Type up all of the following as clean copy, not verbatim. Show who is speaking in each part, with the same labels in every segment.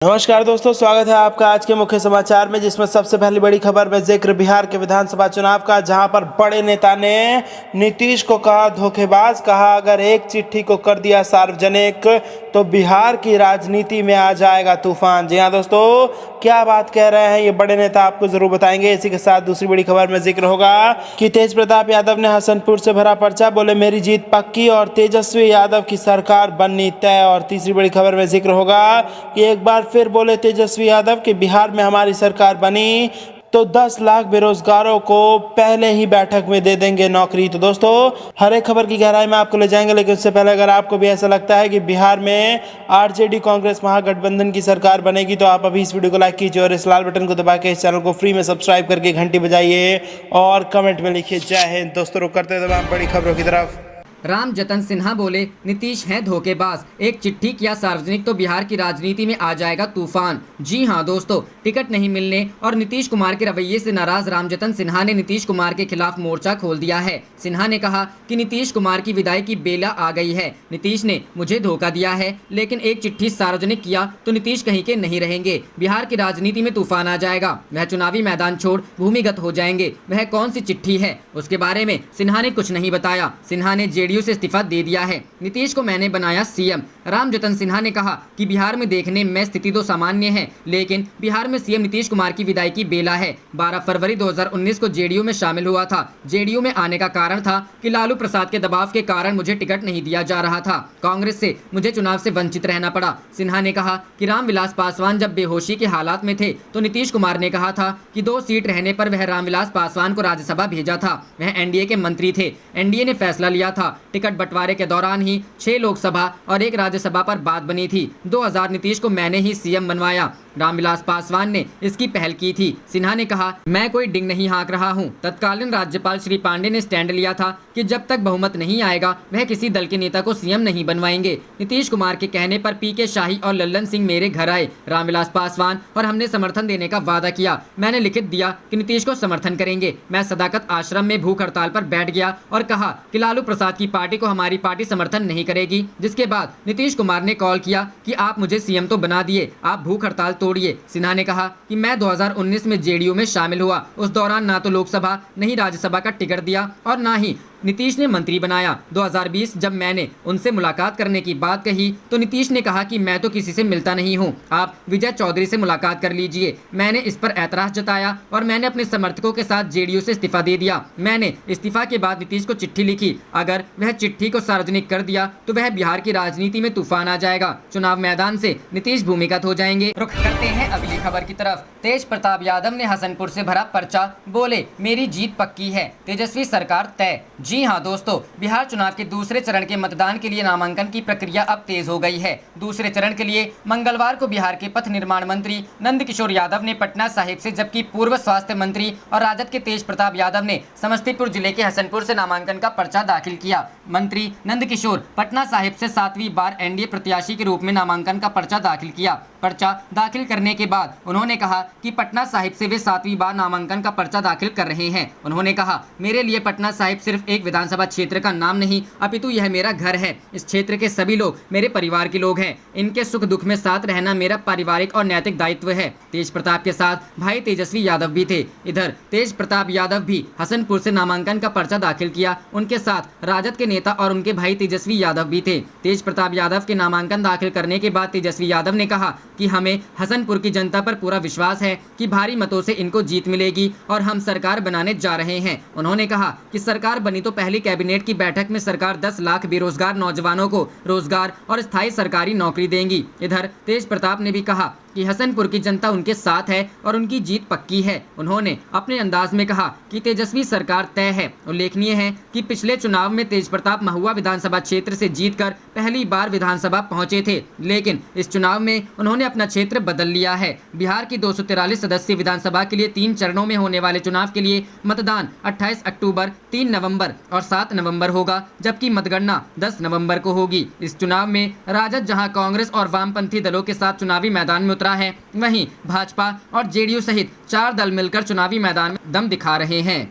Speaker 1: नमस्कार दोस्तों, स्वागत है आपका आज के मुख्य समाचार में, जिसमें सबसे पहली बड़ी खबर में जिक्र बिहार के विधानसभा चुनाव का, जहां पर बड़े नेता ने नीतीश को कहा धोखेबाज। कहा अगर एक चिट्ठी को कर दिया सार्वजनिक तो बिहार की राजनीति में आ जाएगा तूफान। जी हां दोस्तों, क्या बात कह रहे हैं ये बड़े नेता, आपको जरूर बताएंगे। इसी के साथ दूसरी बड़ी खबर में जिक्र होगा कि तेज प्रताप यादव ने हसनपुर से भरा पर्चा, बोले मेरी जीत पक्की और तेजस्वी यादव की सरकार बननी तय। और तीसरी बड़ी खबर में जिक्र होगा कि एक बार फिर बोले तेजस्वी यादव कि बिहार में हमारी सरकार बनी तो 10 लाख बेरोजगारों को पहले ही बैठक में दे देंगे नौकरी। तो दोस्तों, हर एक खबर की गहराई में आपको ले जाएंगे, लेकिन उससे पहले अगर आपको भी ऐसा लगता है कि बिहार में आरजेडी कांग्रेस महागठबंधन की सरकार बनेगी तो आप अभी इस वीडियो को लाइक कीजिए और इस लाल बटन को दबा के इस चैनल को फ्री में सब्सक्राइब करके घंटी बजाइए और कमेंट में लिखिए जय हिंद। दोस्तों, रुक करते तमाम बड़ी खबरों की तरफ।
Speaker 2: राम जतन सिन्हा बोले नीतीश हैं धोखेबाज, एक चिट्ठी किया सार्वजनिक तो बिहार की राजनीति में आ जाएगा तूफान। जी हां दोस्तों, टिकट नहीं मिलने और नीतीश कुमार के रवैये से नाराज रामजतन सिन्हा ने नीतीश कुमार के खिलाफ मोर्चा खोल दिया है। सिन्हा ने कहा कि नीतीश कुमार की विदाई की बेला आ गई है। नीतीश ने मुझे धोखा दिया है, लेकिन एक चिट्ठी सार्वजनिक किया तो नीतीश कहीं के नहीं रहेंगे। बिहार की राजनीति में तूफान आ जाएगा, वह चुनावी मैदान छोड़ भूमिगत हो जाएंगे। वह कौन सी चिट्ठी है, उसके बारे में सिन्हा ने कुछ नहीं बताया। सिन्हा ने जेडीयू से इस्तीफा दे दिया है। नीतीश को मैंने बनाया सीएम। रामजतन सिन्हा ने कहा कि बिहार में देखने में स्थिति तो सामान्य है, लेकिन बिहार में सीएम नीतीश कुमार की विदाई की बेला है। 12 फरवरी 2019 को जेडीयू में शामिल हुआ था। जेडीयू में आने का कारण था कि लालू प्रसाद के दबाव के कारण मुझे टिकट नहीं दिया जा रहा था। कांग्रेस से मुझे चुनाव से वंचित रहना पड़ा। सिन्हा ने कहा कि रामविलास पासवान जब बेहोशी के हालात में थे तो नीतीश कुमार ने कहा था कि 2 सीट रहने पर वह रामविलास पासवान को राज्यसभा भेजा था। वह एनडीए के मंत्री थे। एनडीए ने फैसला लिया था। टिकट बंटवारे के दौरान ही 6 लोकसभा और 1 राज्यसभा पर बात बनी थी। 2000 नीतीश को मैंने ही सीएम बनवाया। रामविलास पासवान ने इसकी पहल की थी। सिन्हा ने कहा मैं कोई डिंग नहीं हाँक रहा हूं। तत्कालीन राज्यपाल श्री पांडे ने स्टैंड लिया था कि जब तक बहुमत नहीं आएगा वह किसी दल के नेता को सीएम नहीं बनवाएंगे। नीतीश कुमार के कहने पर पीके शाही और लल्लन सिंह मेरे घर आए, रामविलास पासवान, और हमने समर्थन देने का वादा किया। मैंने लिखित दिया कि नीतीश को समर्थन करेंगे। मैं सदाकत आश्रम में भूख हड़ताल पर बैठ गया और कहा कि लालू प्रसाद की पार्टी को हमारी पार्टी समर्थन नहीं करेगी। जिसके बाद नीतीश कुमार ने कॉल किया कि आप मुझे सीएम तो बना दिए, आप भूख हड़ताल तोड़िए। सिन्हा ने कहा कि मैं 2019 में जेडीयू में शामिल हुआ। उस दौरान ना तो लोकसभा नहीं राज्यसभा का टिकट दिया और ना ही नीतीश ने मंत्री बनाया। 2020 जब मैंने उनसे मुलाकात करने की बात कही तो नीतीश ने कहा कि मैं तो किसी से मिलता नहीं हूं, आप विजय चौधरी से मुलाकात कर लीजिए। मैंने इस पर ऐतराज जताया और मैंने अपने समर्थकों के साथ जेडीयू से इस्तीफा दे दिया। मैंने इस्तीफा के बाद नीतीश को चिट्ठी लिखी। अगर वह चिट्ठी को सार्वजनिक कर दिया तो वह बिहार की राजनीति में तूफान आ जाएगा। चुनाव मैदान से नीतीश भूमिगत हो जाएंगे। रुख करते हैं अगली खबर की तरफ। तेज प्रताप यादव ने हसनपुर से भरा पर्चा, बोले मेरी जीत पक्की है, तेजस्वी सरकार तय। जी हां दोस्तों, बिहार चुनाव के दूसरे चरण के मतदान के लिए नामांकन की प्रक्रिया अब तेज हो गई है। दूसरे चरण के लिए मंगलवार को बिहार के पथ निर्माण मंत्री नंदकिशोर यादव ने पटना साहिब से, जबकि पूर्व स्वास्थ्य मंत्री और राजद के तेज प्रताप यादव ने समस्तीपुर जिले के हसनपुर से नामांकन का पर्चा दाखिल किया। मंत्री नंदकिशोर पटना साहिब से 7वीं बार एनडीए प्रत्याशी के रूप में नामांकन का पर्चा दाखिल किया। पर्चा दाखिल करने के बाद उन्होंने कहा कि पटना साहिब से वे 7वीं बार नामांकन का पर्चा दाखिल कर रहे हैं। उन्होंने कहा मेरे लिए पटना साहिब सिर्फ एक विधानसभा क्षेत्र का नाम नहीं, अपितु यह मेरा घर है। इस क्षेत्र के सभी लोग मेरे परिवार के लोग हैं। इनके सुख दुख में साथ रहना मेरा पारिवारिक और नैतिक दायित्व है। तेज प्रताप के साथ भाई तेजस्वी यादव भी थे। इधर तेज प्रताप यादव भी हसनपुर से नामांकन का पर्चा दाखिल किया। उनके साथ राजद के नेता और उनके भाई तेजस्वी यादव भी थे। तेज प्रताप यादव के नामांकन दाखिल करने के बाद तेजस्वी यादव ने कहा कि हमें हसनपुर की जनता पर पूरा विश्वास है कि भारी मतों से इनको जीत मिलेगी और हम सरकार बनाने जा रहे हैं। उन्होंने कहा कि सरकार बनी तो पहली कैबिनेट की बैठक में सरकार 10 लाख बेरोजगार नौजवानों को रोजगार और स्थायी सरकारी नौकरी देंगी। इधर तेज प्रताप ने भी कहा कि हसनपुर की जनता उनके साथ है और उनकी जीत पक्की है। उन्होंने अपने अंदाज में कहा कि तेजस्वी सरकार तय है। उल्लेखनीय है कि पिछले चुनाव में तेज प्रताप महुआ विधानसभा क्षेत्र से जीतकर पहली बार विधानसभा पहुंचे थे, लेकिन इस चुनाव में उन्होंने अपना क्षेत्र बदल लिया है। बिहार की 243 सदस्यीय विधानसभा के लिए 3 चरणों में होने वाले चुनाव के लिए मतदान 28 अक्टूबर, 3 नवंबर और 7 नवंबर होगा, जबकि मतगणना 10 नवंबर को होगी। इस चुनाव में राजद जहां कांग्रेस और वामपंथी दलों के साथ चुनावी मैदान में उतरा है, वहीं भाजपा और जेडीयू सहित 4 दल मिलकर चुनावी मैदान में दम दिखा रहे हैं।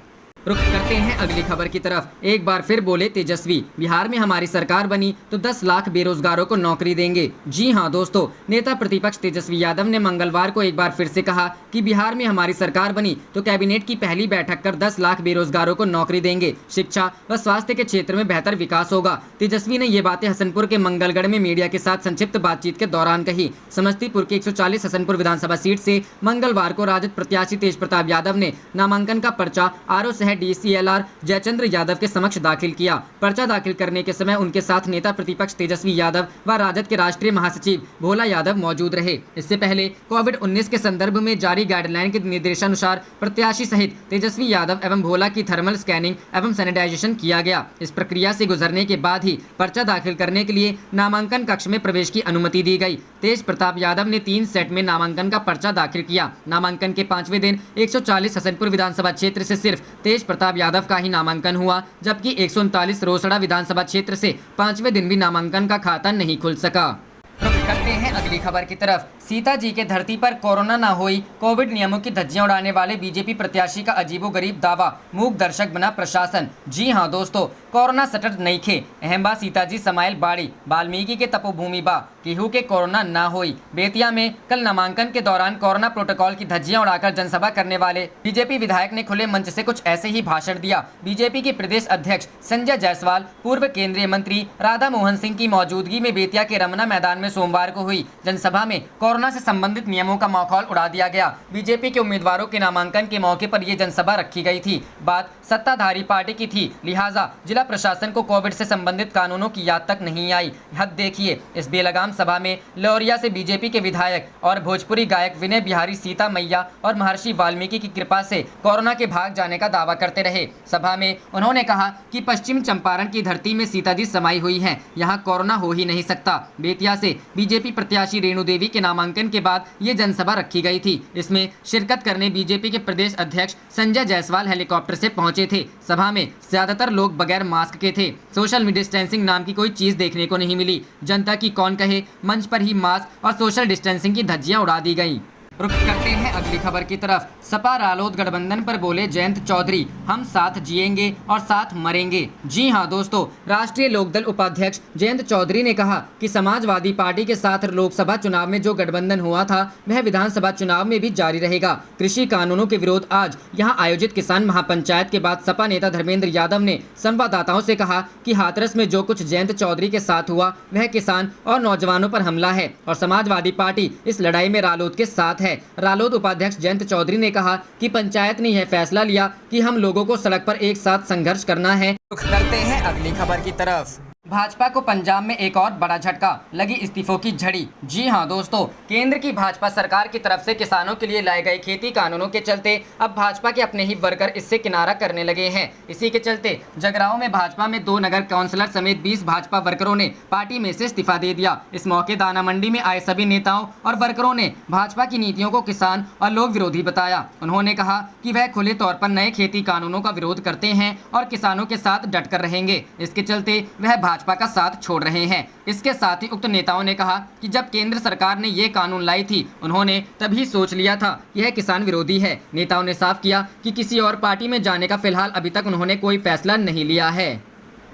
Speaker 2: रुख करते हैं अगली खबर की तरफ। एक बार फिर बोले तेजस्वी, बिहार में हमारी सरकार बनी तो 10 लाख बेरोजगारों को नौकरी देंगे। जी हां दोस्तों, नेता प्रतिपक्ष तेजस्वी यादव ने मंगलवार को एक बार फिर से कहा कि बिहार में हमारी सरकार बनी तो कैबिनेट की पहली बैठक कर 10 लाख बेरोजगारों को नौकरी देंगे। शिक्षा व स्वास्थ्य के क्षेत्र में बेहतर विकास होगा। तेजस्वी ने ये बातें हसनपुर के मंगलगढ़ में मीडिया के साथ संक्षिप्त बातचीत के दौरान कही। समस्तीपुर की 140 हसनपुर विधानसभा सीट से मंगलवार को राजद प्रत्याशी तेज प्रताप यादव ने नामांकन का पर्चा आरओ सह DCLR जयचंद्र यादव के समक्ष दाखिल किया। पर्चा दाखिल करने के समय उनके साथ नेता प्रतिपक्ष तेजस्वी यादव व राजद के राष्ट्रीय महासचिव भोला यादव मौजूद रहे। इससे पहले कोविड-19 के संदर्भ में जारी गाइडलाइन के निर्देशानुसार प्रत्याशी सहित तेजस्वी यादव एवं भोला की थर्मल स्कैनिंग एवं सैनिटाइजेशन किया गया। इस प्रक्रिया से गुजरने के बाद ही पर्चा दाखिल करने के लिए नामांकन कक्ष में प्रवेश की अनुमति दी गई। तेज प्रताप यादव ने 3 सेट में नामांकन का पर्चा दाखिल किया। नामांकन के 5वें दिन 140 हसनपुर विधानसभा क्षेत्र से सिर्फ तेज प्रताप यादव का ही नामांकन हुआ, जबकि 139 रोसड़ा विधानसभा क्षेत्र से 5वें दिन भी नामांकन का खाता नहीं खुल सका। रुख करते हैं अगली खबर की तरफ। सीता जी के धरती पर कोरोना न हुई, कोविड नियमों की धज्जियां उड़ाने वाले बीजेपी प्रत्याशी का अजीबोगरीब दावा, मूक दर्शक बना प्रशासन। जी हां दोस्तों, कोरोना सटट नहीं खे, अहम सीता जी समाइल बाड़ी, वाल्मीकि के तपोभूमि बा, केहू के कोरोना न हुई। बेतिया में कल नामांकन के दौरान कोरोना प्रोटोकॉल की धज्जियां उड़ाकर जनसभा करने वाले बीजेपी विधायक ने खुले मंच से कुछ ऐसे ही भाषण दिया। बीजेपी के प्रदेश अध्यक्ष संजय जायसवाल, पूर्व केंद्रीय मंत्री राधा मोहन सिंह की मौजूदगी में बेतिया के रमना मैदान में सोमवार को हुई जनसभा में कोरोना से संबंधित नियमों का मखौल उड़ा दिया गया। बीजेपी के उम्मीदवारों के नामांकन के मौके पर यह जनसभा रखी गई थी। बात सत्ताधारी पार्टी की थी, लिहाजा जिला प्रशासन को कोविड से संबंधित कानूनों की याद तक नहीं आई। हद देखिए, इस बेलगाम सभा में लौरिया से बीजेपी के विधायक और भोजपुरी गायक विनय बिहारी सीता मैया और महर्षि वाल्मीकि की कृपा से कोरोना के भाग जाने का दावा करते रहे। सभा में उन्होंने कहा कि पश्चिम चंपारण की धरती में सीता जी समाई हुई हैं, यहाँ कोरोना हो ही नहीं सकता। बेतिया से बीजेपी प्रत्याशी रेणु देवी के नामांकन के बाद ये जनसभा रखी गई थी। इसमें शिरकत करने बीजेपी के प्रदेश अध्यक्ष संजय जायसवाल हेलीकॉप्टर से पहुंचे थे। सभा में ज्यादातर लोग बगैर मास्क के थे। सोशल डिस्टेंसिंग नाम की कोई चीज देखने को नहीं मिली। जनता की कौन कहे, मंच पर ही मास्क और सोशल डिस्टेंसिंग की धज्जियां उड़ा दी गई। रुख करते हैं अगली खबर की तरफ। सपा रालोद गठबंधन पर बोले जयंत चौधरी, हम साथ जिएंगे और साथ मरेंगे। जी हां दोस्तों, राष्ट्रीय लोकदल उपाध्यक्ष जयंत चौधरी ने कहा कि समाजवादी पार्टी के साथ लोकसभा चुनाव में जो गठबंधन हुआ था वह विधानसभा चुनाव में भी जारी रहेगा। कृषि कानूनों के विरोध आज यहां आयोजित किसान महापंचायत के बाद सपा नेता धर्मेंद्र यादव ने संवाददाताओं से कहा कि हाथरस में जो कुछ जयंत चौधरी के साथ हुआ वह किसान और नौजवानों पर हमला है और समाजवादी पार्टी इस लड़ाई में रालोद के साथ है। रालोद उपाध्यक्ष जयंत चौधरी ने कहा कि पंचायत ने यह फैसला लिया कि हम लोगों को सड़क पर एक साथ संघर्ष करना है। रुख करते हैं अगली खबर की तरफ। भाजपा को पंजाब में एक और बड़ा झटका, लगी इस्तीफों की झड़ी। जी हां दोस्तों, केंद्र की भाजपा सरकार की तरफ से किसानों के लिए लाए गए खेती कानूनों के चलते अब भाजपा के अपने ही वर्कर इससे किनारा करने लगे हैं। इसी के चलते जगरांव में भाजपा में 2 नगर काउंसलर समेत 20 भाजपा वर्करों ने पार्टी में से इस्तीफा दे दिया। इस मौके दाना मंडी में आए सभी नेताओं और वर्करों ने भाजपा की नीतियों को किसान और लोक विरोधी बताया। उन्होंने कहा कि वह खुले तौर पर नए खेती कानूनों का विरोध करते हैं और किसानों के साथ डटकर रहेंगे। इसके चलते वह भाजपा का साथ छोड़ रहे हैं। इसके साथ ही उक्त नेताओं ने कहा कि जब केंद्र सरकार ने ये कानून लाई थी उन्होंने तभी सोच लिया था कि यह किसान विरोधी है। नेताओं ने साफ किया कि किसी और पार्टी में जाने का फिलहाल अभी तक उन्होंने कोई फैसला नहीं लिया है।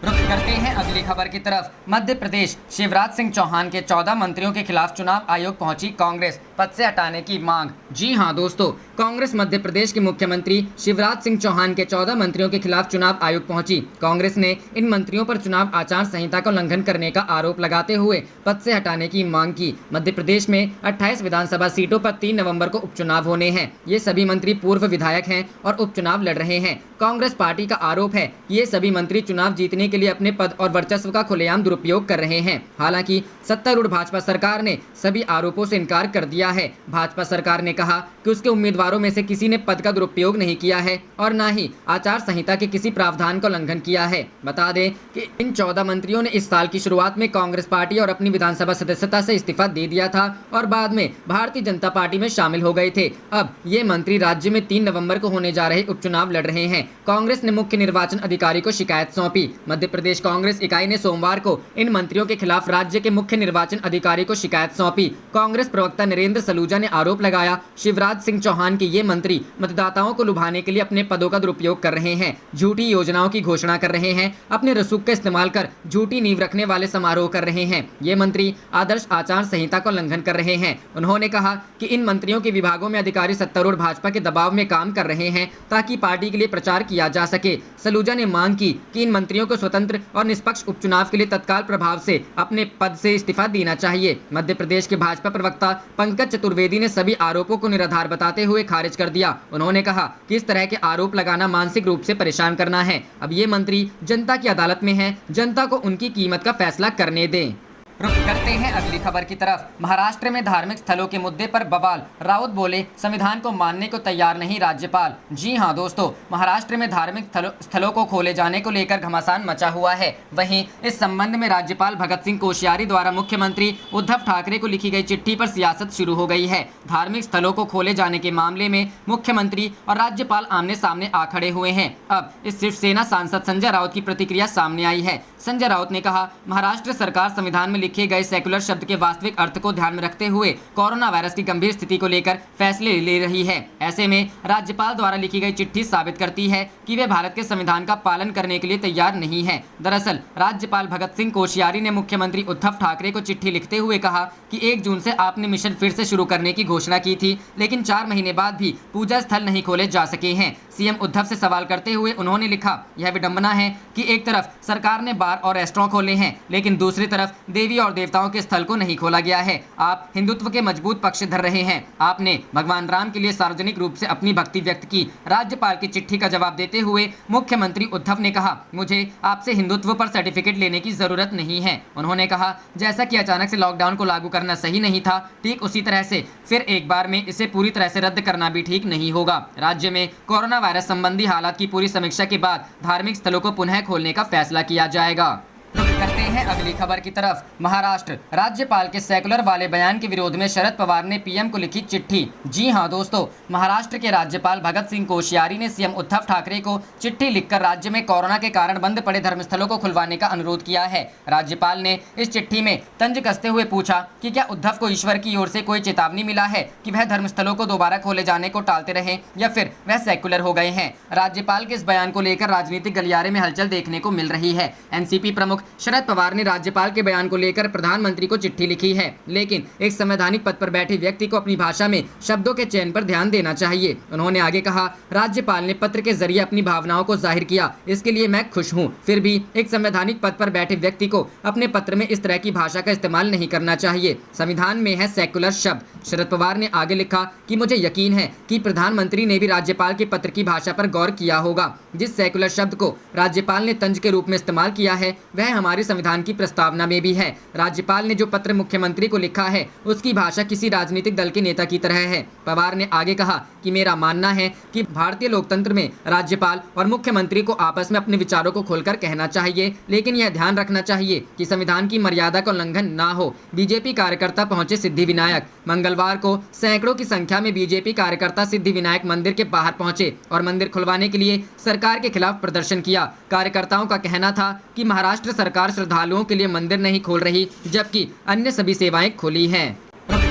Speaker 2: रुख करते हैं अगली खबर की तरफ। मध्य प्रदेश, शिवराज सिंह चौहान के 14 मंत्रियों के खिलाफ चुनाव आयोग पहुंची कांग्रेस, पद से हटाने की मांग। जी हां दोस्तों, कांग्रेस मध्य प्रदेश के मुख्यमंत्री शिवराज सिंह चौहान के 14 मंत्रियों के खिलाफ चुनाव आयोग पहुंची। कांग्रेस ने इन मंत्रियों पर चुनाव आचार संहिता का उल्लंघन करने का आरोप लगाते हुए पद से हटाने की मांग की। मध्य प्रदेश में 28 विधानसभा सीटों पर 3 नवंबर को उपचुनाव होने हैं। ये सभी मंत्री पूर्व विधायक हैं और उपचुनाव लड़ रहे हैं। कांग्रेस पार्टी का आरोप है कि ये सभी मंत्री चुनाव जीतने के लिए अपने पद और वर्चस्व का खुलेआम दुरुपयोग कर रहे हैं। हालांकि सत्तारूढ़ भाजपा सरकार ने सभी आरोपों से इनकार कर दिया है। भाजपा सरकार ने कहा कि उसके उम्मीदवारों में से किसी ने पद का दुरुपयोग नहीं किया है और न ही आचार संहिता के किसी प्रावधान का उल्लंघन किया है। बता दें कि इन 14 मंत्रियों ने इस साल की शुरुआत में कांग्रेस पार्टी और अपनी विधानसभा सदस्यता से इस्तीफा दे दिया था और बाद में भारतीय जनता पार्टी में शामिल हो गए थे। अब ये मंत्री राज्य में 3 नवंबर को होने जा रहे उपचुनाव लड़ रहे हैं। कांग्रेस ने मुख्य निर्वाचन अधिकारी को शिकायत सौंपी। मध्य प्रदेश कांग्रेस इकाई ने सोमवार को इन मंत्रियों के खिलाफ राज्य के मुख्य निर्वाचन अधिकारी को शिकायत सौंपी। कांग्रेस प्रवक्ता नरेंद्र सलूजा ने आरोप लगाया, शिवराज सिंह चौहान के ये मंत्री मतदाताओं को लुभाने के लिए अपने पदों का दुरुपयोग कर रहे हैं, झूठी योजनाओं की घोषणा कर रहे हैं, अपने रसूख का इस्तेमाल कर झूठी नींव रखने वाले समारोह कर रहे हैं। ये मंत्री आदर्श आचार संहिता का उल्लंघन कर रहे हैं। उन्होंने कहा कि इन मंत्रियों के विभागों में अधिकारी सत्तारूढ़ भाजपा के दबाव में काम कर रहे हैं ताकि पार्टी के लिए प्रचार किया जा सके। सलूजा ने मांग की कि इन मंत्रियों को स्वतंत्र और निष्पक्ष उपचुनाव के लिए तत्काल प्रभाव से अपने पद से इस्तीफा देना चाहिए। मध्य प्रदेश के भाजपा प्रवक्ता पंकज चतुर्वेदी ने सभी आरोपों को निराधार बताते हुए खारिज कर दिया। उन्होंने कहा कि इस तरह के आरोप लगाना मानसिक रूप से परेशान करना है। अब ये मंत्री जनता की अदालत में हैं, जनता को उनकी कीमत का फैसला करने दें। रुक करते हैं अगली खबर की तरफ। महाराष्ट्र में धार्मिक स्थलों के मुद्दे पर बवाल, राउत बोले संविधान को मानने को तैयार नहीं राज्यपाल। जी हां दोस्तों, महाराष्ट्र में धार्मिक स्थलों को खोले जाने को लेकर घमासान मचा हुआ है। वहीं इस संबंध में राज्यपाल भगत सिंह कोश्यारी द्वारा मुख्यमंत्री उद्धव ठाकरे को लिखी गई चिट्ठी पर सियासत शुरू हो गई है। धार्मिक स्थलों को खोले जाने के मामले में मुख्यमंत्री और राज्यपाल आमने सामने आ खड़े हुए हैं। अब इस शिवसेना सांसद संजय राउत की प्रतिक्रिया सामने आई है। संजय राउत ने कहा, महाराष्ट्र सरकार संविधान में लिखे गए सेकुलर शब्द के वास्तविक अर्थ को ध्यान में रखते हुए कोरोना वायरस की गंभीर स्थिति को लेकर फैसले ले रही है। ऐसे में राज्यपाल द्वारा लिखी गई चिट्ठी साबित करती है कि वे भारत के संविधान का पालन करने के लिए तैयार नहीं है। दरअसल राज्यपाल भगत सिंह कोश्यारी ने मुख्यमंत्री उद्धव ठाकरे को चिट्ठी लिखते हुए कहा कि 1 जून से आपने मिशन फिर से शुरू करने की घोषणा की थी, लेकिन 4 महीने बाद भी पूजा स्थल नहीं खोले जा सके हैं। सीएम उद्धव से सवाल करते हुए उन्होंने लिखा, यह विडंबना है कि एक तरफ सरकार ने बार और रेस्टोरेंट खोले हैं, लेकिन दूसरी तरफ देवी और देवताओं के स्थल को नहीं खोला गया है। आप हिंदुत्व के मजबूत पक्षधर रहे हैं। आपने भगवान राम के लिए सार्वजनिक रूप से अपनी भक्ति व्यक्त की। राज्यपाल की चिट्ठी का जवाब देते हुए मुख्यमंत्री उद्धव ने कहा, मुझे आपसे हिंदुत्व पर सर्टिफिकेट लेने की जरूरत नहीं है। उन्होंने कहा, जैसा कि अचानक से लॉकडाउन को लागू करना सही नहीं था, ठीक उसी तरह से फिर एक बार में इसे पूरी तरह से रद्द करना भी ठीक नहीं होगा। राज्य में कोरोना वायरस संबंधी हालात की पूरी समीक्षा के बाद धार्मिक स्थलों को पुनः खोलने का फैसला किया जाएगा। करते हैं अगली खबर की तरफ। महाराष्ट्र राज्यपाल के सेकुलर वाले बयान के विरोध में शरद पवार ने पीएम को लिखी चिट्ठी। जी हां दोस्तों, महाराष्ट्र के राज्यपाल भगत सिंह कोश्यारी ने सीएम उद्धव ठाकरे को चिट्ठी लिखकर राज्य में कोरोना के कारण बंद पड़े धर्मस्थलों को खुलवाने का अनुरोध किया है। राज्यपाल ने इस चिट्ठी में तंज कसते हुए पूछा कि क्या उद्धव को ईश्वर की ओर से कोई चेतावनी मिला है कि वह धर्मस्थलों को दोबारा खोले जाने को टालते रहे या फिर वह सेकुलर हो गए हैं। राज्यपाल के इस बयान को लेकर राजनीतिक गलियारे में हलचल देखने को मिल रही है। एनसीपी प्रमुख शरद पवार ने राज्यपाल के बयान को लेकर प्रधानमंत्री को चिट्ठी लिखी है, लेकिन एक संवैधानिक पद पर बैठे व्यक्ति को अपनी भाषा में शब्दों के चयन पर ध्यान देना चाहिए। उन्होंने आगे कहा, राज्यपाल ने पत्र के जरिए अपनी भावनाओं को जाहिर किया, इसके लिए मैं खुश हूं। फिर भी एक संवैधानिक पद पर बैठे व्यक्ति को अपने पत्र में इस तरह की भाषा का इस्तेमाल नहीं करना चाहिए। संविधान में है सेकुलर शब्द। शरद पवार ने आगे लिखा कि मुझे यकीन है कि प्रधानमंत्री ने भी राज्यपाल के पत्र की भाषा पर गौर किया होगा। जिस सेकुलर शब्द को राज्यपाल ने तंज के रूप में इस्तेमाल किया है वह हमारे संविधान की प्रस्तावना में भी है। राज्यपाल ने जो पत्र मुख्यमंत्री को लिखा है उसकी भाषा किसी राजनीतिक दल के नेता की तरह है। पवार ने आगे कहा कि मेरा मानना है कि भारतीय लोकतंत्र में राज्यपाल और मुख्यमंत्री को आपस में अपने विचारों को खोलकर कहना चाहिए, लेकिन यह ध्यान रखना चाहिए कि संविधान की मर्यादा का उल्लंघन ना हो। बीजेपी कार्यकर्ता पहुंचे सिद्धिविनायक। मंगलवार को सैकड़ों की संख्या में बीजेपी कार्यकर्ता सिद्धिविनायक मंदिर के बाहर पहुंचे और मंदिर खुलवाने के लिए सरकार के खिलाफ प्रदर्शन किया। कार्यकर्ताओं का कहना था कि महाराष्ट्र सरकार श्रद्धालुओं के लिए मंदिर नहीं खोल रही, जबकि अन्य सभी सेवाएं खुली हैं।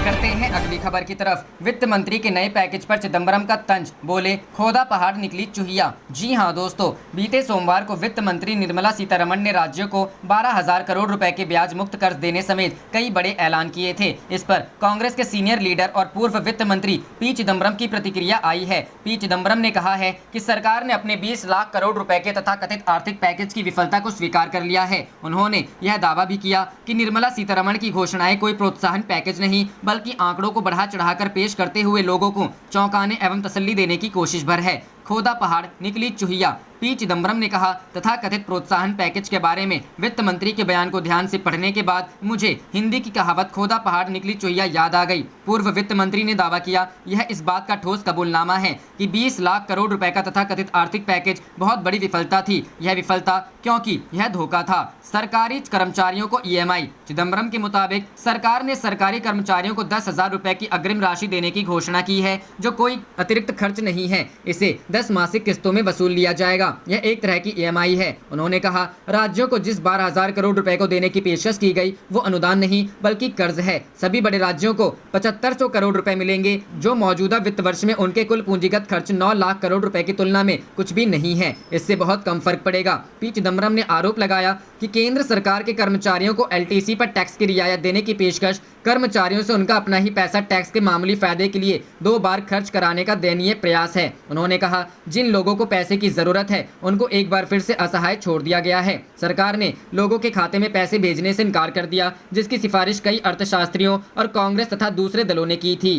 Speaker 2: करते हैं अगली खबर की तरफ। वित्त मंत्री के नए पैकेज पर चिदंबरम का तंज, बोले खोदा पहाड़ निकली चूहिया। जी हां दोस्तों, बीते सोमवार को वित्त मंत्री निर्मला सीतारमण ने राज्यों को 12,000 करोड़ रुपए के ब्याज मुक्त कर्ज देने समेत कई बड़े ऐलान किए थे। इस पर कांग्रेस के सीनियर लीडर और पूर्व वित्त मंत्री पी चिदंबरम की प्रतिक्रिया आई है। पी चिदंबरम ने कहा है कि सरकार ने अपने 20 लाख करोड़ रुपए के तथाकथित आर्थिक पैकेज की विफलता को स्वीकार कर लिया है। उन्होंने यह दावा भी किया कि निर्मला सीतारमण की घोषणाएं कोई प्रोत्साहन पैकेज नहीं बल्कि आंकड़ों को बढ़ा चढ़ाकर पेश करते हुए लोगों को चौंकाने एवं तसल्ली देने की कोशिश भर है। खोदा पहाड़ निकली चूहिया, पी चिदंबरम ने कहा। तथा कथित प्रोत्साहन पैकेज के बारे में वित्त मंत्री के बयान को ध्यान से पढ़ने के बाद मुझे हिंदी की कहावत खोदा पहाड़ निकली चूहिया याद आ गई। पूर्व वित्त मंत्री ने दावा किया, यह इस बात का ठोस कबूलनामा है कि 20 लाख करोड़ रुपए का तथा कथित आर्थिक पैकेज बहुत बड़ी विफलता थी। यह विफलता क्योंकि यह धोखा था। सरकारी कर्मचारियों को EMI। चिदंबरम के मुताबिक सरकार ने सरकारी कर्मचारियों को 10,000 रुपए की अग्रिम राशि देने की घोषणा की है, जो कोई अतिरिक्त खर्च नहीं है। इसे 10 10 मासिक किस्तों में वसूल लिया जाएगा। यह एक तरह की EMI है। उन्होंने कहा, राज्यों को जिस 12,000 करोड़ रुपए को देने की पेशकश की गई वो अनुदान नहीं बल्कि कर्ज है। सभी बड़े राज्यों को 7500 करोड़ रुपए मिलेंगे, जो मौजूदा वित्त वर्ष में उनके कुल पूंजीगत खर्च 9 लाख करोड़ रुपए की तुलना में कुछ भी नहीं है। इससे बहुत कम फर्क पड़ेगा। पी चिदम्बरम ने आरोप लगाया कि केंद्र सरकार के कर्मचारियों को LTC पर टैक्स की रियायत देने की पेशकश कर्मचारियों से उनका अपना ही पैसा टैक्स के मामूली फायदे के लिए 2 बार खर्च कराने का दयनीय प्रयास है। उन्होंने कहा, जिन लोगों को पैसे की जरूरत है उनको एक बार फिर से असहाय छोड़ दिया गया है। सरकार ने लोगों के खाते में पैसे भेजने से इनकार कर दिया, जिसकी सिफारिश कई अर्थशास्त्रियों और कांग्रेस तथा दूसरे दलों ने की थी।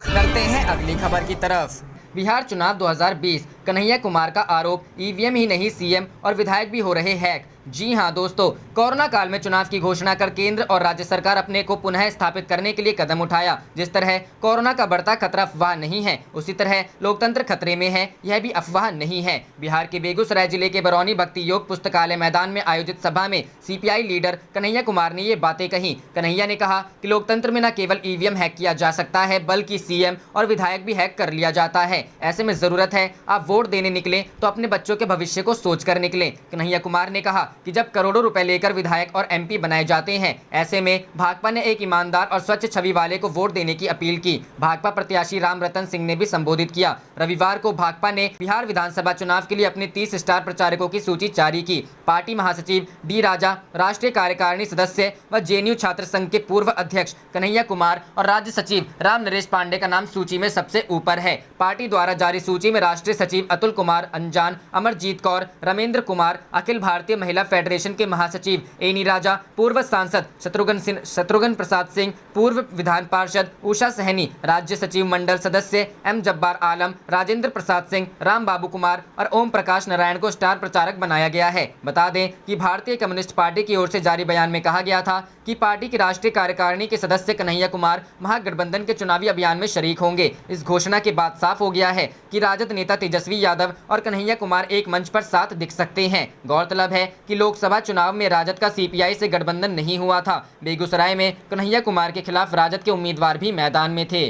Speaker 2: करते हैं अगली खबर की तरफ। बिहार चुनाव 2020, कन्हैया कुमार का आरोप, EVM ही नहीं CM और विधायक भी हो रहे हैक। जी हां दोस्तों, कोरोना काल में चुनाव की घोषणा कर केंद्र और राज्य सरकार अपने को पुनः स्थापित करने के लिए कदम उठाया। जिस तरह कोरोना का बढ़ता खतरा अफवाह नहीं है, उसी तरह लोकतंत्र खतरे में है, यह भी अफवाह नहीं है। बिहार के बेगूसराय जिले के बरौनी भक्ति योग पुस्तकालय मैदान में आयोजित सभा में CPI लीडर कन्हैया कुमार ने ये बातें कही। कन्हैया ने कहा कि लोकतंत्र में न केवल EVM हैक किया जा सकता है बल्कि CM और विधायक भी हैक कर लिया जाता है। ऐसे में जरूरत है आप वोट देने निकले तो अपने बच्चों के भविष्य को सोच कर निकले। कन्हैया कुमार ने कहा कि जब करोड़ों रुपए लेकर विधायक और MP बनाए जाते हैं, ऐसे में भाजपा ने एक ईमानदार और स्वच्छ छवि वाले को वोट देने की अपील की। भाजपा प्रत्याशी राम रतन सिंह ने भी संबोधित किया। रविवार को भाजपा ने बिहार विधानसभा चुनाव के लिए अपने 30 स्टार प्रचारकों की सूची जारी की। पार्टी महासचिव D राजा, राष्ट्रीय कार्यकारिणी सदस्य व JNU छात्र संघ के पूर्व अध्यक्ष कन्हैया कुमार और राज्य सचिव राम नरेश पांडे का नाम सूची में सबसे ऊपर है। पार्टी द्वारा जारी सूची में राष्ट्रीय सचिव अतुल कुमार अंजान, अमरजीत कौर, रमेंद्र कुमार, अखिल भारतीय महिला फेडरेशन के महासचिव एनी राजा, पूर्व सांसद शत्रुघ्न प्रसाद सिंह, पूर्व विधान पार्षद उषा सहनी, राज्य सचिव मंडल सदस्य M जब्बार आलम, राजेंद्र प्रसाद सिंह, राम बाबू कुमार और ओम प्रकाश नारायण को स्टार प्रचारक बनाया गया है। बता दें कि भारतीय कम्युनिस्ट पार्टी की ओर से जारी बयान में कहा गया था कि पार्टी की राष्ट्रीय कार्यकारिणी के सदस्य कन्हैया कुमार महागठबंधन के चुनावी अभियान में शरीक होंगे। इस घोषणा के बाद साफ हो गया है कि राजद नेता तेजस्वी यादव और कन्हैया कुमार एक मंच पर साथ दिख सकते हैं। गौरतलब है कि लोकसभा चुनाव में राजद का CPI से गठबंधन नहीं हुआ था। बेगूसराय में कन्हैया कुमार के खिलाफ राजद के उम्मीदवार भी मैदान में थे।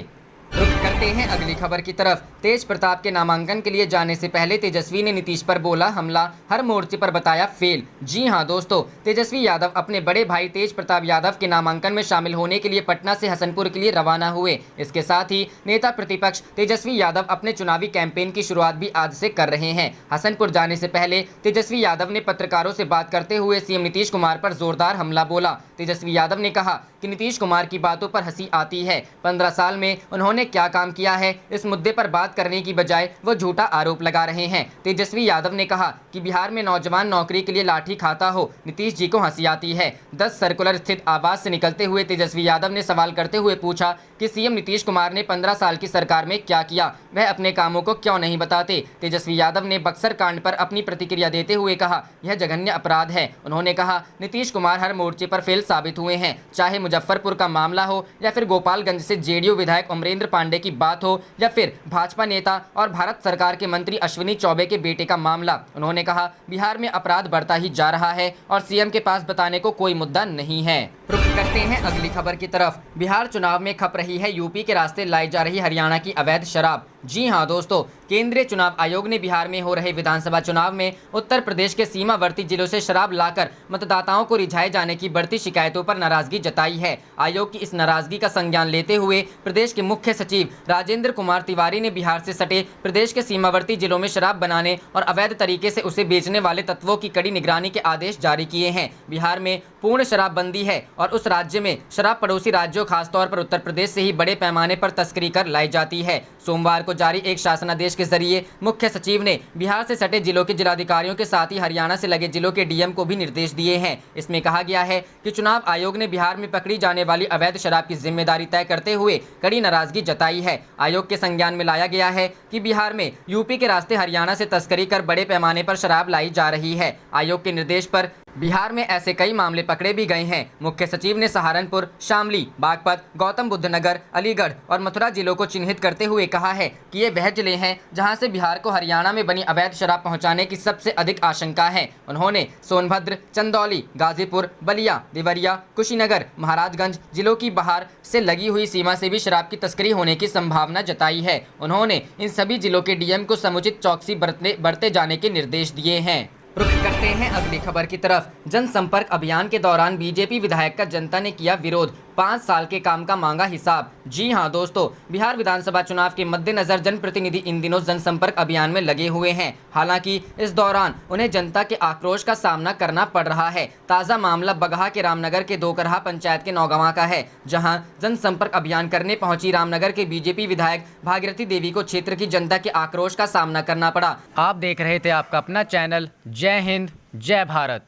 Speaker 2: रुक करते हैं अगली खबर की तरफ। तेज प्रताप के नामांकन के लिए जाने से पहले तेजस्वी ने नीतीश पर बोला हमला, हर मोर्चे पर बताया फेल। जी हां दोस्तों, तेजस्वी यादव अपने बड़े भाई तेज प्रताप यादव के नामांकन में शामिल होने के लिए पटना से हसनपुर के लिए रवाना हुए। इसके साथ ही नेता प्रतिपक्ष तेजस्वी यादव अपने चुनावी कैंपेन की शुरुआत भी आज से कर रहे हैं। हसनपुर जाने से पहले तेजस्वी यादव ने पत्रकारों से बात करते हुए CM नीतीश कुमार पर जोरदार हमला बोला। तेजस्वी यादव ने कहा कि नीतीश कुमार की बातों पर हंसी आती है। 15 साल में उन्होंने क्या काम किया है, इस मुद्दे पर बात करने की बजाय वो झूठा आरोप लगा रहे हैं। तेजस्वी यादव ने कहा कि बिहार में नौजवान नौकरी के लिए लाठी खाता हो, नीतीश जी को हंसी आती है। 10 सर्कुलर स्थित आवास से निकलते हुए तेजस्वी यादव ने सवाल करते हुए पूछा कि CM नीतीश कुमार ने 15 साल की सरकार में क्या किया, वह अपने कामों को क्यों नहीं बताते। तेजस्वी यादव ने बक्सर कांड पर अपनी प्रतिक्रिया देते हुए कहा यह जघन्य अपराध है। उन्होंने कहा नीतीश कुमार हर मोर्चे पर फेल साबित हुए हैं, चाहे मुजफ्फरपुर का मामला हो या फिर गोपालगंज से JDU विधायक अमरेंद्र पांडे की बात हो या फिर भाजपा नेता और भारत सरकार के मंत्री अश्विनी चौबे के बेटे का मामला। उन्होंने कहा बिहार में अपराध बढ़ता ही जा रहा है और CM के पास बताने को कोई मुद्दा नहीं है। रुक करते हैं अगली खबर की तरफ। बिहार चुनाव में खप रही है यूपी के रास्ते लाई जा रही हरियाणा की अवैध शराब। जी हां दोस्तों, केंद्रीय चुनाव आयोग ने बिहार में हो रहे विधानसभा चुनाव में उत्तर प्रदेश के सीमावर्ती जिलों से शराब लाकर मतदाताओं को रिझाए जाने की बढ़ती शिकायतों पर नाराजगी जताई है। आयोग की इस नाराजगी का संज्ञान लेते हुए प्रदेश के मुख्य सचिव राजेंद्र कुमार तिवारी ने बिहार से सटे प्रदेश के सीमावर्ती जिलों में शराब बनाने और अवैध तरीके से उसे बेचने वाले तत्वों की कड़ी निगरानी के आदेश जारी किए हैं। बिहार में पूर्ण शराबबंदी है और उस राज्य में शराब पड़ोसी राज्यों खासतौर पर उत्तर प्रदेश से ही बड़े पैमाने पर तस्करी कर लाई जाती है। सोमवार को जारी एक शासनादेश के जरिए मुख्य सचिव ने बिहार से सटे जिलों के जिलाधिकारियों के साथ ही हरियाणा से लगे जिलों के DM को भी निर्देश दिए हैं। इसमें कहा गया है कि चुनाव आयोग ने बिहार में पकड़ी जाने वाली अवैध शराब की जिम्मेदारी तय करते हुए कड़ी नाराजगी जताई है। आयोग के संज्ञान में लाया गया है कि बिहार में यूपी के रास्ते हरियाणा से तस्करी कर बड़े पैमाने पर शराब लाई जा रही है। आयोग के निर्देश पर बिहार में ऐसे कई मामले पकड़े भी गए हैं। मुख्य सचिव ने सहारनपुर, शामली, बागपत, गौतम बुद्ध नगर, अलीगढ़ और मथुरा जिलों को चिन्हित करते हुए कहा है कि ये वह जिले हैं जहां से बिहार को हरियाणा में बनी अवैध शराब पहुंचाने की सबसे अधिक आशंका है। उन्होंने सोनभद्र, चंदौली, गाजीपुर, बलिया, देवरिया, कुशीनगर, महाराजगंज जिलों की बाहर से लगी हुई सीमा से भी शराब की तस्करी होने की संभावना जताई है। उन्होंने इन सभी जिलों के डीएम को समुचित चौकसी बरते जाने के निर्देश दिए हैं। रुख करते हैं अगली खबर की तरफ। जनसंपर्क अभियान के दौरान बीजेपी विधायक का जनता ने किया विरोध, 5 साल के काम का मांगा हिसाब। जी हां दोस्तों, बिहार विधानसभा चुनाव के मद्देनजर जनप्रतिनिधि इन दिनों जनसंपर्क अभियान में लगे हुए हैं। हालांकि इस दौरान उन्हें जनता के आक्रोश का सामना करना पड़ रहा है। ताज़ा मामला बगहा के रामनगर के दोकरहा पंचायत के नौगवां का है, जहां जनसंपर्क अभियान करने पहुंची रामनगर के बीजेपी विधायक भागीरथी देवी को क्षेत्र की जनता के आक्रोश का सामना करना पड़ा। आप देख रहे थे आपका अपना चैनल जय हिंद, जय भारत।